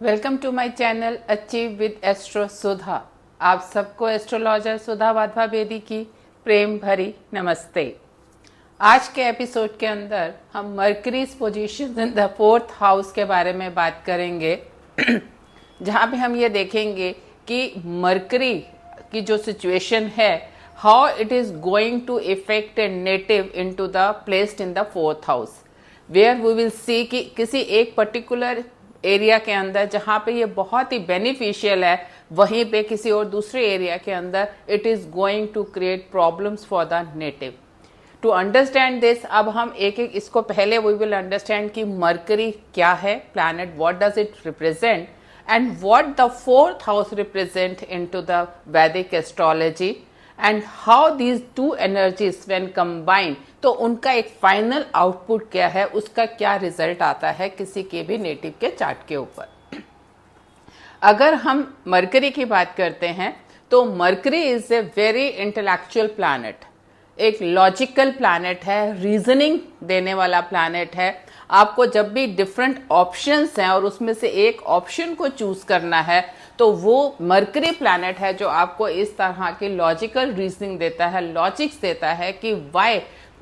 Welcome to my channel achieve with astro Sudha. आप सबको astrologer सुधा वाधवा बेदी की प्रेम भरी नमस्ते। आज के एपिसोड के अंदर हम Mercury's position in the 4th house के बारे में बात करेंगे जहां पे हम ये देखेंगे कि मर्करी की जो सिचुएशन है, how it is going to affect a native into the placed in the 4th house, where we will see कि किसी एक पर्टिकुलर एरिया के अंदर जहां पे ये बहुत ही बेनिफिशियल है, वहीं पे किसी और दूसरे एरिया के अंदर it is going to create problems for the native. To understand this, अब हम एक एक इसको पहले वी विल अंडरस्टैंड कि मर्करी क्या है planet, what does it represent and what the 4th house represent into the Vedic astrology and how these two energies when combine, तो उनका एक फाइनल आउटपुट क्या है, उसका क्या रिजल्ट आता है किसी के भी नेटिव के चार्ट के ऊपर। अगर हम मर्करी की बात करते हैं तो mercury is a very intellectual planet, एक लॉजिकल प्लैनेट है, रीजनिंग देने वाला प्लैनेट है। आपको जब भी डिफरेंट ऑप्शंस हैं और उसमें से एक ऑप्शन को चूज करना है तो वो मर्करी प्लैनेट है जो आपको इस तरह की लॉजिकल रीजनिंग देता है, लॉजिक्स देता है कि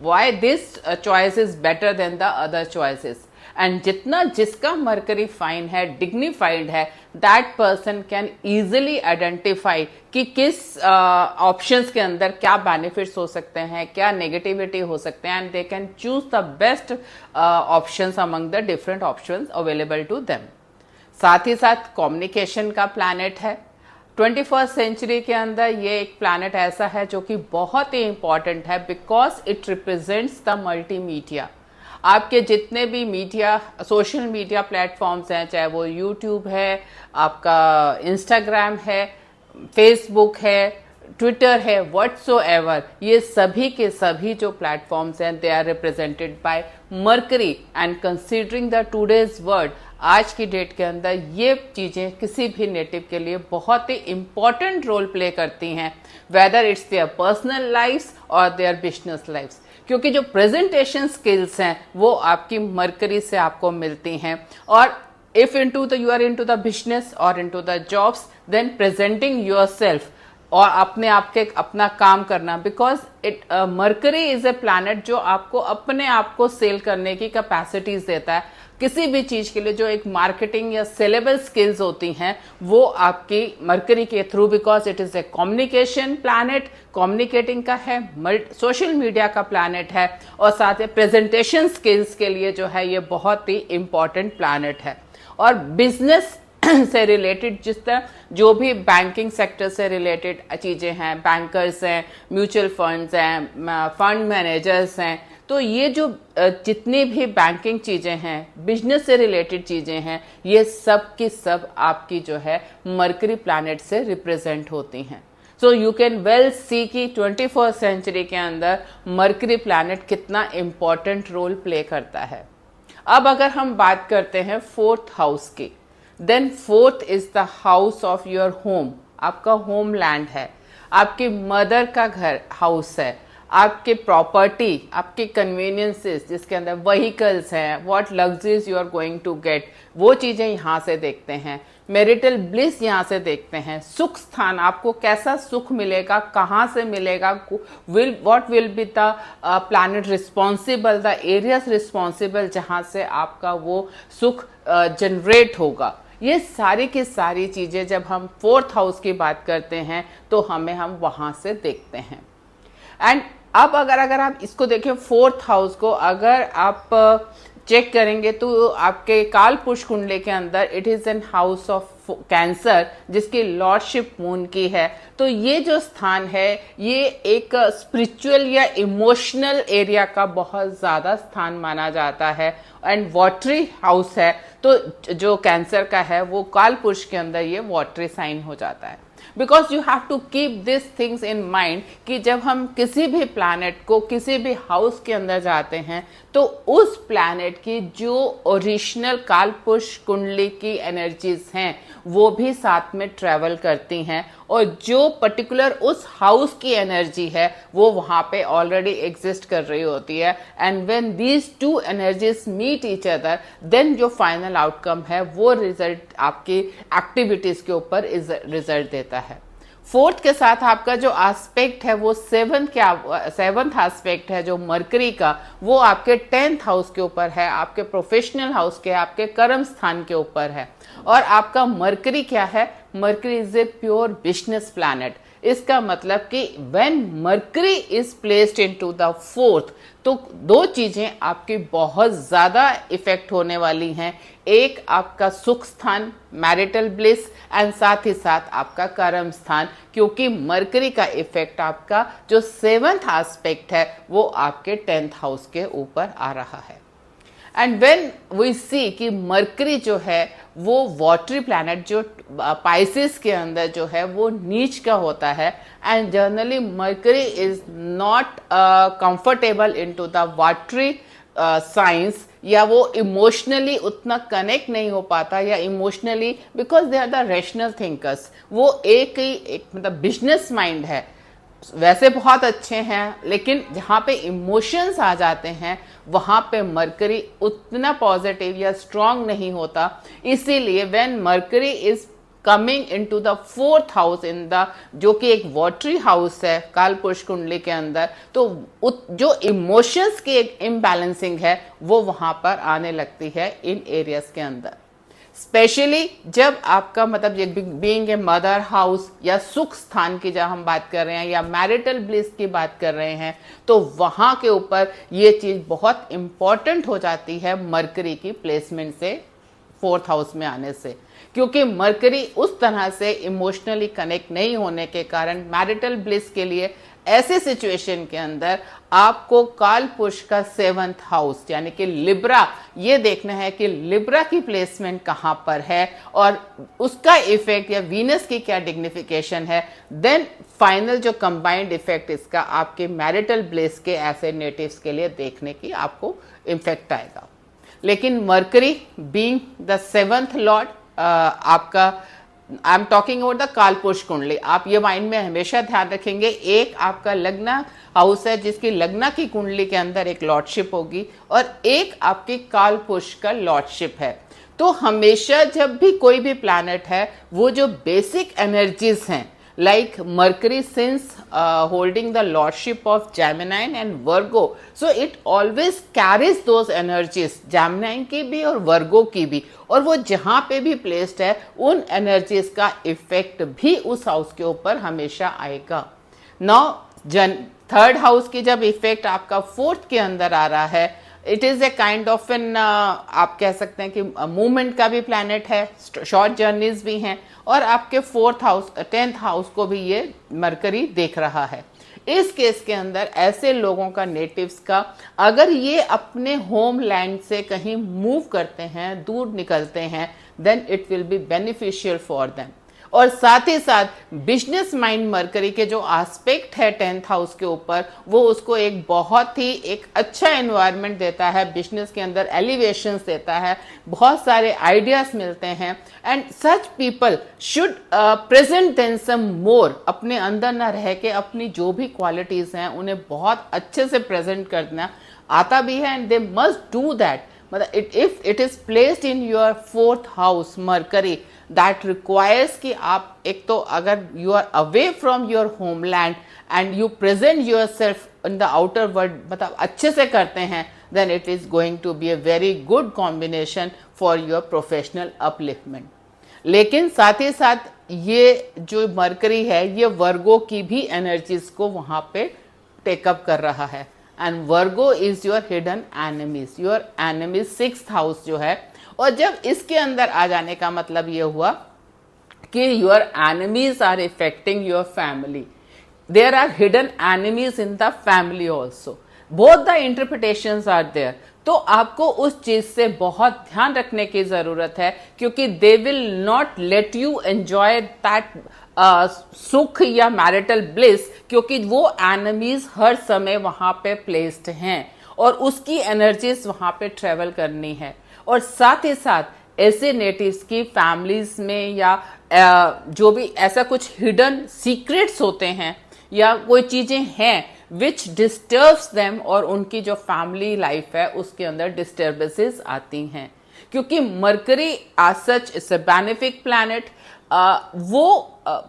why this choice is better than the other choices। And जितना जिसका मर्करी फाइन है, डिग्निफाइड है, that person can easily identify कि किस ऑप्शंस के अंदर क्या बेनिफिट्स हो सकते हैं, क्या नेगेटिविटी हो सकते हैं, and they can choose the best options among the different options available to them. साथ ही साथ कम्युनिकेशन का प्लैनेट है। 21st सेंचुरी के अंदर ये एक प्लैनेट ऐसा है जो कि बहुत ही इंपॉर्टेंट है because it represents the multimedia. आपके जितने भी मीडिया, सोशल मीडिया प्लेटफॉर्म्स हैं, चाहे वो यूट्यूब है, आपका इंस्टाग्राम है, फेसबुक है, ट्विटर है, व्हाट्सोएवर, ये सभी के सभी जो प्लेटफॉर्म्स हैं they are represented by Mercury. And considering the today's world, आज की डेट के अंदर ये चीजें किसी भी नेटिव के लिए बहुत ही इंपॉर्टेंट रोल प्ले करती हैं, whether it's their personal lifes और देयर बिजनेस लाइफ्स, क्योंकि जो प्रेजेंटेशन स्किल्स हैं वो आपकी मर्करी से आपको मिलती हैं। और if you are into the business or into the jobs, then presenting yourself और अपने आप के अपना काम करना, because mercury is a planet जो आपको अपने आप को सेल करने की कैपेसिटीज देता है। किसी भी चीज के लिए जो एक मार्केटिंग या सेलेबल स्किल्स होती हैं वो आपकी मर्करी के through, because it is A communication planet, communicating का है, सोशल मीडिया का प्लैनेट है, और साथ ही प्रेजेंटेशन स्किल्स के लिए जो है ये बहुत ही इंपॉर्टेंट प्लैनेट है। और बिजनेस से रिलेटेड जिस तरह जो भी बैंकिंग सेक्टर से रिलेटेड चीजें हैं, बैंकर्स हैं, म्यूचुअल फंड्स हैं, फंड मैनेजर्स हैं, तो ये जो जितनी भी बैंकिंग चीजें हैं, बिजनेस से रिलेटेड चीजें हैं, ये सब की सब आपकी जो है मर्करी प्लैनेट से रिप्रेजेंट होती हैं। सो यू कैन वेल सी कि 21st सेंचुरी के अंदर मर्करी प्लैनेट कितना इंपॉर्टेंट रोल प्ले करता है। अब अगर हम बात करते हैं 4th हाउस की, then 4th is the house of your home, आपका होम लैंड है, आपकी मदर का घर हाउस है, आपके प्रॉपर्टी, आपके कन्वीनियंसेस जिसके अंदर व्हीकल्स हैं, what luxuries you are going to get, वो चीजें यहाँ से देखते हैं। मैरिटल ब्लिस यहाँ से देखते हैं। सुख स्थान, आपको कैसा सुख मिलेगा, कहाँ से मिलेगा, what will be the planet responsible, the areas responsible जहाँ से आपका वो सुख जनरेट होगा। ये सारी की सारी चीजें जब हम 4th हाउस की बात करते हैं तो हम वहां से देखते हैं। एंड अब अगर आप इसको देखें 4th हाउस को, अगर आप चेक करेंगे तो आपके काल पुरुष कुंडली के अंदर it is an house of cancer जिसकी लॉर्डशिप मून की है। तो ये जो स्थान है ये एक स्पिरिचुअल या इमोशनल एरिया का बहुत ज्यादा स्थान माना जाता है। एंड वाटरी हाउस है, तो जो कैंसर का है वो काल पुरुष के अंदर ये वाटरी साइन हो जाता है। Because you have to keep this things in mind कि जब हम किसी भी प्लैनेट को किसी भी हाउस के अंदर जाते हैं तो उस प्लैनेट की जो ओरिजिनल काल पुरुष कुंडली की एनर्जीज हैं वो भी साथ में ट्रेवल करती हैं और जो पर्टिकुलर उस हाउस की एनर्जी है वो वहां पे ऑलरेडी एग्जिस्ट कर रही होती है। And when these two energies meet each other, then जो फाइनल आउटकम है वो रिजल्ट आपकी एक्टिविटीज के ऊपर रिजल्ट देता है। फोर्थ के साथ आपका जो एस्पेक्ट है वो सेवंथ एस्पेक्ट है जो मरकरी का, वो आपके 10th हाउस के ऊपर है, आपके प्रोफेशनल हाउस के, आपके कर्म स्थान के ऊपर है। और आपका मरकरी क्या है? Mercury is a pure business planet. इसका मतलब कि when mercury is placed into the fourth, तो दो चीजें आपकी बहुत ज्यादा इफेक्ट होने वाली हैं। एक आपका सुख स्थान, मैरिटल ब्लिस, एंड साथ ही साथ आपका कर्म स्थान, क्योंकि मरकरी का इफेक्ट आपका जो 7th एस्पेक्ट है वो आपके 10th हाउस के ऊपर आ रहा है। एंड व्हेन वी सी कि मरकरी जो है वो वाटरी प्लैनेट जो पाइसेस के अंदर जो है वो नीच का होता है, and generally Mercury is not comfortable into the watery signs, या वो इमोशनली उतना कनेक्ट नहीं हो पाता, या emotionally because they are the rational thinkers. वो एक मतलब बिजनेस माइंड है, वैसे बहुत अच्छे हैं, लेकिन जहां पे इमोशंस आ जाते हैं वहां पे मरकरी उतना पॉजिटिव या स्ट्रांग नहीं होता। इसीलिए when mercury is coming into the 4th house in the, जो कि एक वाटरी हाउस है कालपुरुष कुंडली के अंदर, तो जो इमोशंस की एक इम्बैलेंसिंग है वो वहां पर आने लगती है इन एरियाज के अंदर। स्पेशली जब आपका मतलब बीइंग ए मदर हाउस या सुख स्थान की जब हम बात कर रहे हैं या मैरिटल ब्लिस की बात कर रहे हैं, तो वहां के ऊपर ये चीज बहुत इंपॉर्टेंट हो जाती है मरकरी की प्लेसमेंट से 4th हाउस में आने से, क्योंकि मरकरी उस तरह से इमोशनली कनेक्ट नहीं होने के कारण मैरिटल ब्लिस के लिए ऐसे सिचुएशन के अंदर आपको काल पुरुष का 7th हाउस यानी कि लिब्रा, ये देखना है कि लिब्रा की प्लेसमेंट कहां पर है और उसका इफेक्ट या वीनस की क्या डिग्निफिकेशन है। देन फाइनल जो कंबाइंड इफेक्ट इसका आपके मैरिटल ब्लिस के ऐसे नेटिव्स के लिए देखने की आपको इफेक्ट आएगा। लेकिन mercury being the 7th lord, आपका I am talking about the Kalpurush kundli, आप ये माइंड में हमेशा ध्यान रखेंगे। एक आपका लग्ना हाउस है जिसकी लग्ना की कुंडली के अंदर एक लॉर्डशिप होगी, और एक आपकी कालपुरुष का लॉर्डशिप है। तो हमेशा जब भी कोई भी प्लैनेट है वो जो बेसिक एनर्जीज हैं, like Mercury since holding the lordship of Gemini and Virgo, so it always carries those energies, Gemini की भी और Virgo की भी, और वो जहां पे भी प्लेस्ड है उन एनर्जीज का इफेक्ट भी उस हाउस के ऊपर हमेशा आएगा। नाउ 3rd हाउस की जब इफेक्ट आपका 4th के अंदर आ रहा है, it is a kind of an, आप कह सकते हैं कि मूवमेंट का भी प्लैनेट है, शॉर्ट जर्नीज भी हैं, और आपके 4th हाउस 10th हाउस को भी ये मरकरी देख रहा है। इस केस के अंदर ऐसे लोगों का, नेटिव्स का, अगर ये अपने होम लैंड से कहीं मूव करते हैं, दूर निकलते हैं, then it will be beneficial for them. और साथ ही साथ बिजनेस माइंड मरकरी के जो एस्पेक्ट है 10th हाउस के ऊपर, वो उसको एक बहुत ही एक अच्छा एनवायरनमेंट देता है, बिजनेस के अंदर एलिवेशंस देता है, बहुत सारे आइडियाज मिलते हैं। And such people should present themselves more, अपने अंदर ना रह के अपनी जो भी क्वालिटीज हैं उन्हें बहुत अच्छे से प्रेजेंट करना आता भी है, and they must do that. मतलब if it is placed in your 4th house Mercury, that requires कि आप एक तो अगर you are away from your homeland and you present yourself in the outer world, मतलब अच्छे से करते हैं, then it is going to be a very good combination for your professional upliftment. लेकिन साथ ही साथ ये जो मरकरी है ये वर्गो की भी एनर्जीज को वहां पे टेकअप कर रहा है, and Virgo is your hidden enemies, your enemies 6th house जो है। और जब इसके अंदर आ जाने का मतलब ये हुआ कि your enemies are affecting your family, there are hidden enemies in the family also, both the interpretations are there. तो आपको उस चीज से बहुत ध्यान रखने की जरूरत है, क्योंकि they will not let you enjoy that सुख या मैरिटल ब्लिस, क्योंकि वो एनिमीज हर समय वहां पे प्लेस्ड हैं और उसकी एनर्जीज वहां पे ट्रेवल करनी है। और साथ ही साथ ऐसे नेटिव्स की फैमिलीज में या जो भी ऐसा कुछ हिडन सीक्रेट्स होते हैं या कोई चीजें हैं विच डिस्टर्ब्स देम, और उनकी जो फैमिली लाइफ है उसके अंदर डिस्टर्बेंसेस आती हैं। क्योंकि Mercury as such is a benefic planet,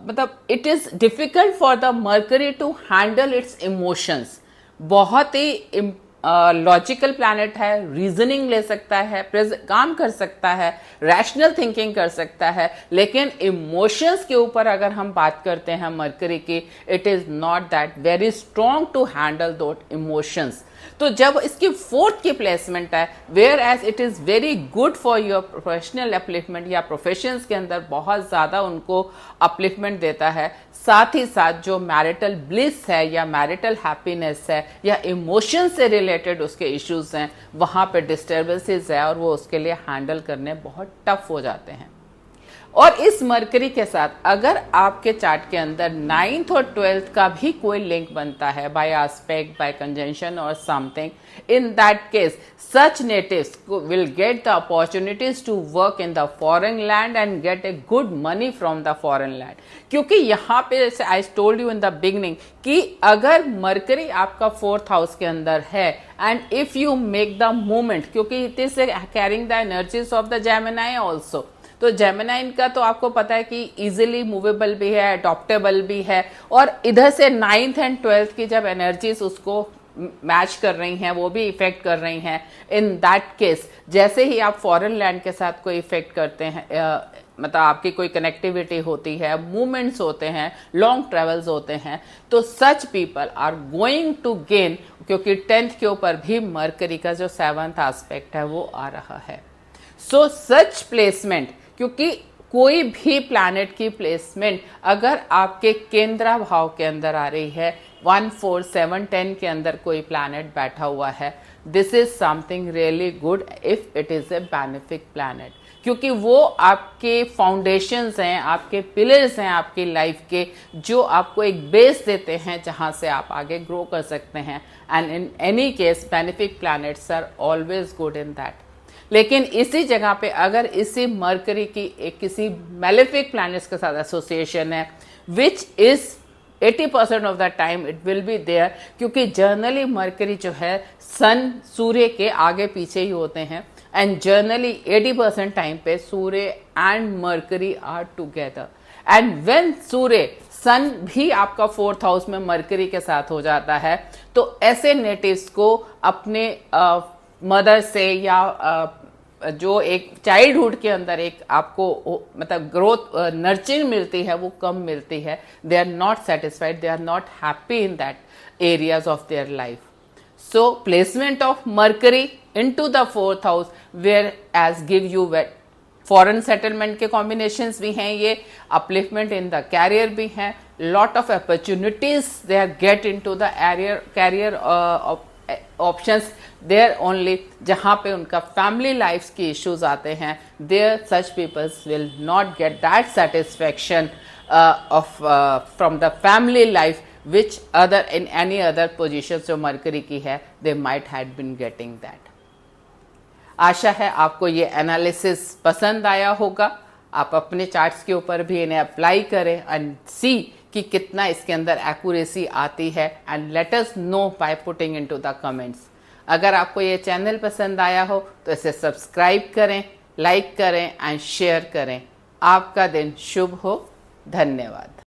मतलब it is difficult for the Mercury to handle its emotions. बहुत ही लॉजिकल प्लैनेट है, रीजनिंग ले सकता है, काम कर सकता है, रैशनल थिंकिंग कर सकता है, लेकिन इमोशंस के ऊपर अगर हम बात करते हैं मरकरी की, it is not that very strong to handle those emotions. तो जब इसकी फोर्थ की प्लेसमेंट है, whereas it is very good for your professional upliftment, या प्रोफेशंस के अंदर बहुत ज्यादा उनको अपलिफ्टमेंट देता है, साथ ही साथ जो मैरिटल ब्लिस है या मैरिटल हैप्पीनेस है या इमोशन से रिलेटेड उसके इश्यूज हैं, वहां पे डिस्टर्बेंसेस है और वो उसके लिए हैंडल करने बहुत टफ हो जाते हैं। और इस मरकरी के साथ अगर आपके चार्ट के अंदर 9th और 12th का भी कोई लिंक बनता है, बाय एस्पेक्ट, बाय कंजंक्शन और something, in that case such natives will get the opportunities to work in the foreign land and get a good money from the foreign land। क्योंकि यहाँ पे जैसे I told you in the beginning कि अगर mercury आपका 4th house के अंदर है and if you make the movement, क्योंकि it is carrying the energies of the Gemini also, तो जेमिनाइन का तो आपको पता है कि इजीली मूवेबल भी है, अडॉप्टेबल भी है, और इधर से 9th एंड 12th की जब एनर्जीज उसको मैच कर रही हैं, वो भी इफेक्ट कर रही हैं, इन दैट केस जैसे ही आप फॉरेन लैंड के साथ कोई इफेक्ट करते हैं, मतलब आपकी कोई कनेक्टिविटी होती है, मूवमेंट्स होते हैं, लॉन्ग ट्रेवल्स होते हैं, तो such people are going to gain, क्योंकि 10th के ऊपर भी मरकरी का जो 7th एस्पेक्ट है वो आ रहा है। सो सच प्लेसमेंट, क्योंकि कोई भी प्लैनेट की प्लेसमेंट अगर आपके केंद्रा भाव के अंदर आ रही है, 1, 4, 7, 10 के अंदर कोई प्लैनेट बैठा हुआ है, this is something really good if it is A benefic planet, क्योंकि वो आपके फाउंडेशंस हैं, आपके पिलर्स हैं आपकी लाइफ के, जो आपको एक बेस देते हैं जहां से आप आगे ग्रो कर सकते हैं। And in any case benefic planets are always good in that. लेकिन इसी जगह पे अगर इसी मरकरी की एक किसी मेलेफिक प्लैनेट्स के साथ एसोसिएशन है, which is 80% of the time it will be there, क्योंकि जर्नली मरकरी जो है सन सूर्य के आगे पीछे ही होते हैं, एंड जर्नली 80% टाइम पे Surya and Mercury are together. And when Surya sun भी आपका 4th हाउस में मरकरी के साथ हो जाता है, तो ऐसे नेटिव्स को अपने मदर से या जो एक चाइल्डहुड के अंदर एक आपको मतलब ग्रोथ नर्चरिंग मिलती है वो कम मिलती है। They are not satisfied, they are not happy in that areas of their life. So placement of Mercury into the 4th house, whereas give you foreign settlement के कॉम्बिनेशंस भी हैं, ये अपलिफ्टमेंट इन द कैरियर भी हैं, lot of opportunities they are get into the career options there only, जहां पे उनका family life की इश्यूज आते हैं, there such peoples will not get that satisfaction of from the family life which other in any other position जो Mercury की है, they might had been getting that. आशा है आपको ये एनालिसिस पसंद आया होगा। आप अपने चार्ट्स के ऊपर भी इन्हें अप्लाई करें एंड सी कि कितना इसके अंदर एक्यूरेसी आती है, and let us know by putting into the comments. अगर आपको ये चैनल पसंद आया हो तो इसे सब्सक्राइब करें, लाइक करें एंड शेयर करें। आपका दिन शुभ हो। धन्यवाद।